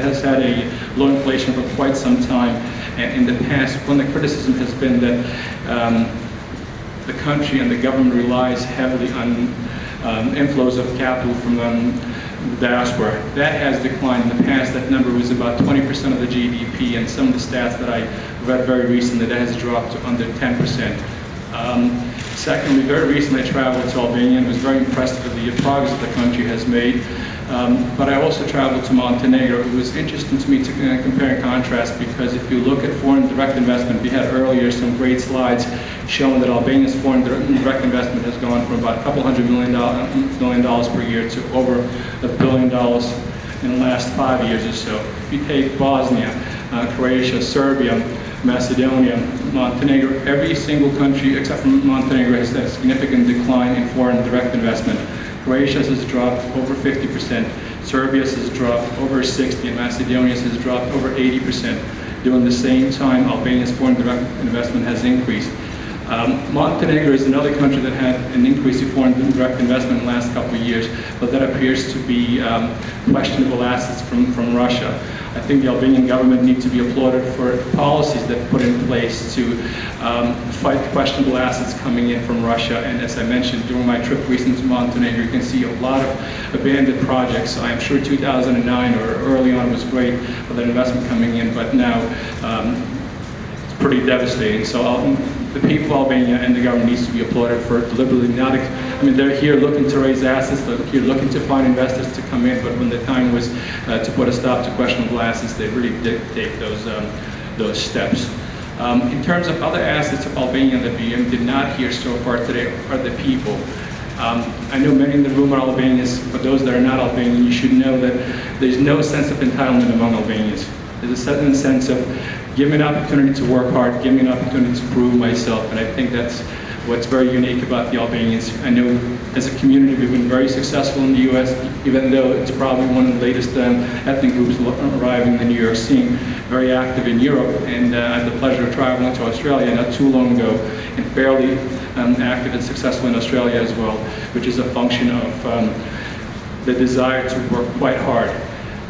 has had a low inflation for quite some time. And in the past, one of the criticism has been that the country and the government relies heavily on inflows of capital from the diaspora. That has declined. In the past, that number was about 20% of the GDP, and some of the stats that I read very recently, that has dropped to under 10%. Secondly, very recently I traveled to Albania and was very impressed with the progress that the country has made. But I also traveled to Montenegro. It was interesting to me to compare and contrast, because if you look at foreign direct investment, we had earlier some great slides showing that Albania's foreign direct investment has gone from about a couple $100 million per year to over $1 billion in the last 5 years or so. If you take Bosnia, Croatia, Serbia, Macedonia, Montenegro, every single country except for Montenegro has had a significant decline in foreign direct investment. Croatia has dropped over 50%, Serbia has dropped over 60%, and Macedonia has dropped over 80%. During the same time, Albania's foreign direct investment has increased. Montenegro is another country that had an increase in foreign direct investment in the last couple of years, but that appears to be questionable assets from Russia. I think the Albanian government needs to be applauded for policies that put in place to fight questionable assets coming in from Russia. And as I mentioned, during my trip recently to Montenegro, you can see a lot of abandoned projects. I'm sure 2009 or early on was great for that investment coming in, but now it's pretty devastating. So the people of Albania and the government needs to be applauded for deliberately not, they're here looking to raise assets, they're here looking to find investors to come in, but when the time was to put a stop to questionable assets, they really did take those steps. In terms of other assets of Albania that we did not hear so far today are the people. I know many in the room are Albanians. For those that are not Albanian, you should know that there's no sense of entitlement among Albanians. There's a certain sense of give me an opportunity to work hard, give me an opportunity to prove myself, and I think that's what's very unique about the Albanians. I know as a community we've been very successful in the U.S., even though it's probably one of the latest ethnic groups arriving in the New York scene, very active in Europe, and I had the pleasure of traveling to Australia not too long ago, and fairly active and successful in Australia as well, which is a function of the desire to work quite hard.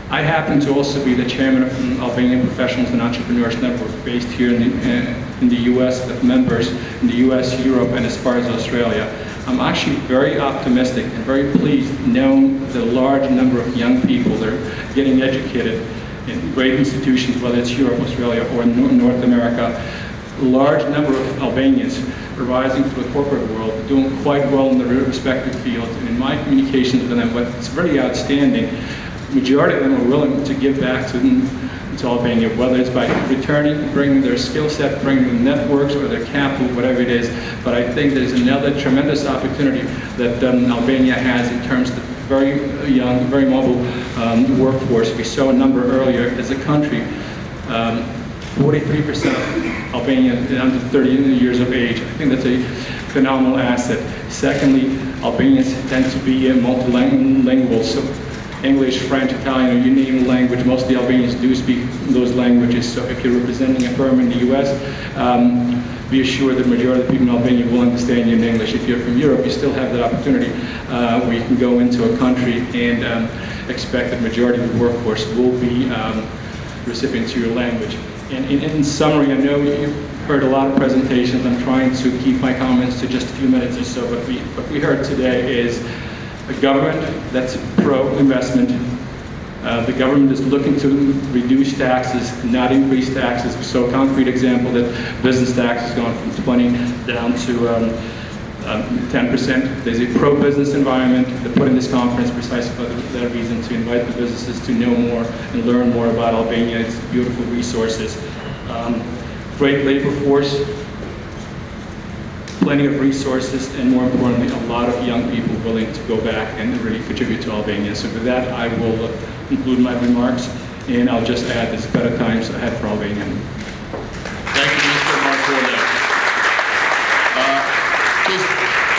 I happen to also be the chairman of the Albanian Professionals and Entrepreneurs Network, based here in the U.S. with members in the U.S., Europe, and as far as Australia. I'm actually very optimistic and very pleased knowing the large number of young people that are getting educated in great institutions, whether it's Europe, Australia, or North America. A large number of Albanians are rising to the corporate world, doing quite well in their respective fields, and in my communications with them, what's very outstanding, majority of them are willing to give back to Albania, whether it's by returning, bringing their skill set, bringing the networks or their capital, whatever it is. But I think there's another tremendous opportunity that Albania has in terms of the very young, very mobile workforce. We saw a number earlier as a country. 43% of Albanians under 30 years of age. I think that's a phenomenal asset. Secondly, Albanians tend to be multilingual. So English, French, Italian, or you name the language, most of the Albanians do speak those languages. So if you're representing a firm in the US, be assured that the majority of the people in Albania will understand you in English. If you're from Europe, you still have that opportunity where you can go into a country and expect that the majority of the workforce will be recipients to your language. And in summary, I know you've heard a lot of presentations. I'm trying to keep my comments to just a few minutes or so, but what we heard today is a government that's pro-investment. The government is looking to reduce taxes, not increase taxes. So a concrete example that business tax has gone from 20 down to 10%. There's a pro-business environment. They put in this conference precisely for that reason, to invite the businesses to know more and learn more about Albania, its beautiful resources. Great labor force, plenty of resources, and more importantly, a lot of young people willing to go back and really contribute to Albania. So with that, I will conclude my remarks, and I'll just add there's better times ahead for Albania. Thank you, Mr. Markolaj. Just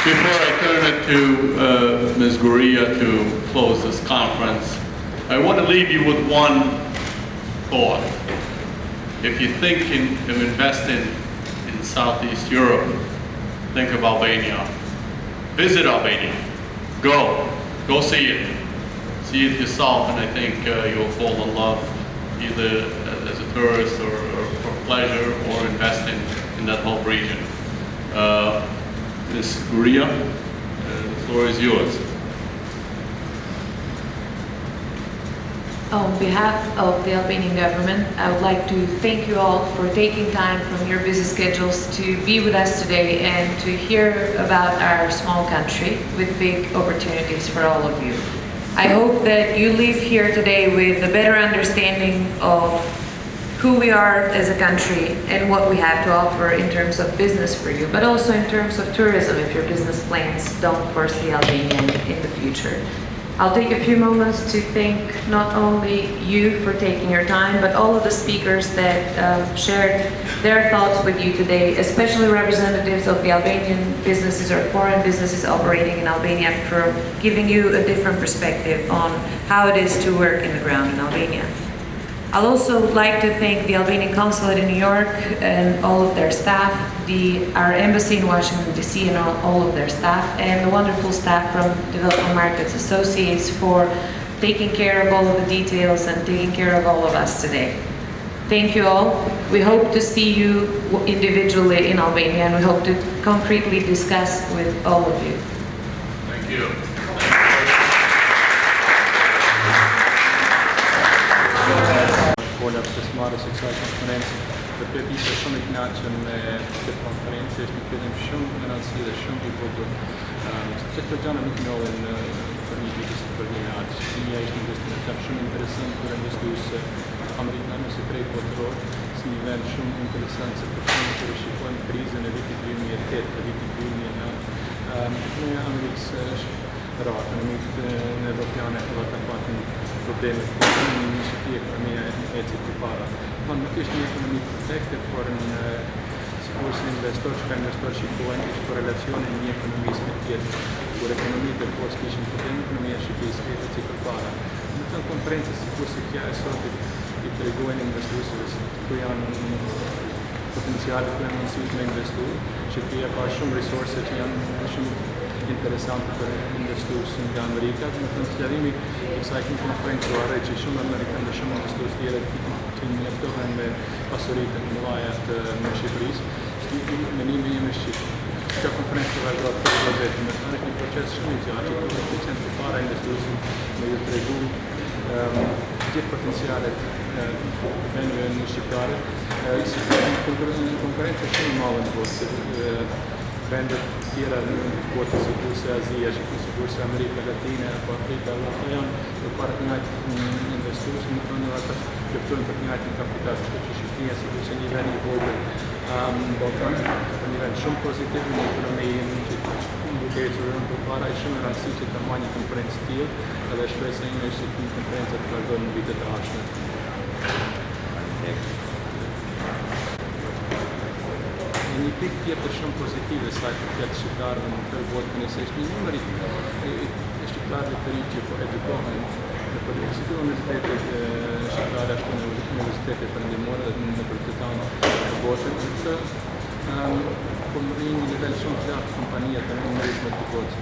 before I turn it to Ms. Guria to close this conference, I want to leave you with one thought. If you think of investing in Southeast Europe, think of Albania. Visit Albania. Go see it. See it yourself, and I think you'll fall in love either as a tourist or for pleasure or investing in that whole region. Ms. Guria, the floor is yours. On behalf of the Albanian government, I would like to thank you all for taking time from your busy schedules to be with us today and to hear about our small country with big opportunities for all of you. I hope that you leave here today with a better understanding of who we are as a country and what we have to offer in terms of business for you, but also in terms of tourism if your business plans don't foresee Albania in the future. I'll take a few moments to thank not only you for taking your time, but all of the speakers that shared their thoughts with you today, especially representatives of the Albanian businesses or foreign businesses operating in Albania, for giving you a different perspective on how it is to work in the ground in Albania. I'd also like to thank the Albanian Consulate in New York and all of their staff, our embassy in Washington, D.C. and all of their staff, and the wonderful staff from Developing Markets Associates for taking care of all of the details and taking care of all of us today. Thank you all. We hope to see you individually in Albania, and we hope to concretely discuss with all of you. Thank you. Voglio pjesmarrë së kësaj konferencë. Për isha shumë I kënaqur me këtë konferencë, është një fillim shumë në rëndësi dhe shumë I vogël. Sepse këto gjëra nuk njohen për një biznes të përgjinat. Shqipëria është një destinacion shumë interesant për investues amerikanë ose krejt botëror, si një vend shumë interesant se përshëndet kur shikojmë krizën e vitit 2008 dhe vitit 2009. Në Amerikës është rarë, ekonomitë në Evropiane fillon të patin probleme në shqiptari ekonomia eci përpara. Nuk është një ekonomi perfekte, por sikur se investor që ka investor shikojnë është korelacioni një ekonomisë me tjetër, kur ekonomitë e post kishin probleme, ekonomia shqiptarisë eci përpara. Në këtë konferencë sikur se kja e sotit I tregojnë investuesve se ku janë potenciale, ku janë mundësit me investu, Shqipëria ka shumë resurse që janë shumë interesante për investues nga Amerika. Në të sqarimi I kësaj konferencë u arret që shumë amerikanë dhe shumë investues tjerë që njoftohen me pasuritë të mëdha të Shqipërisë. Menimi im është që kjo konferencë të vazhdojë për vërtetë, me të një proces shumë I gjatë që të përcent përpara investuesit me ju tregu gjithë potencialet vendeve në shqiptare. Konferencë është shumë madhe në botë, vendet tjera në botë sikur se Azia, sikur se Amerika Latine apo Afrika, ata janë përpara të njëjtit investues, në fund ata luftojnë për të njëjtin kapital, kështu që Shqipëria sikur se një vend I vogël në Ballkan, një vend shumë pozitiv në ekonomi që duke ecur përpara është shumë e rëndësishme që të marrë një konferencë të tillë, edhe shpresa ime është që një konferencë të vazhdojë në vitet e ardhshme. Një pikë tjetër shumë pozitive sa I përket shqiptarëve në këtë botë nëse është një numër I shqiptarëve të rinj që po edukohen në si universitetet shqiptare ashtu në universitetet perëndimore dhe në të tana të botës. Po më rrinë një nivel shumë të lartë kompania të numërisme të botës.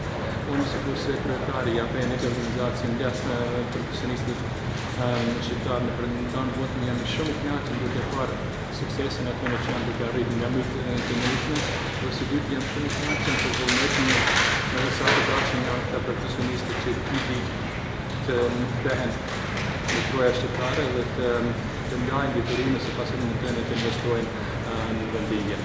Unë sikur se kryetari I APEN që organizacion jashtë profesionistët shqiptarë në përëndimtanë botën jam shumë I kënaqur duke parë suksesin atyre që janë duke arritur nga mytë të njëjtshme, dhe së dyti jam shumë I kënaqur për vullnetin në sa të dashur nga ata profesionistë që I di të kthehen në troja shqiptare dhe të ndajnë detyrimin se pasurinë të tyre të investojnë në vendinje.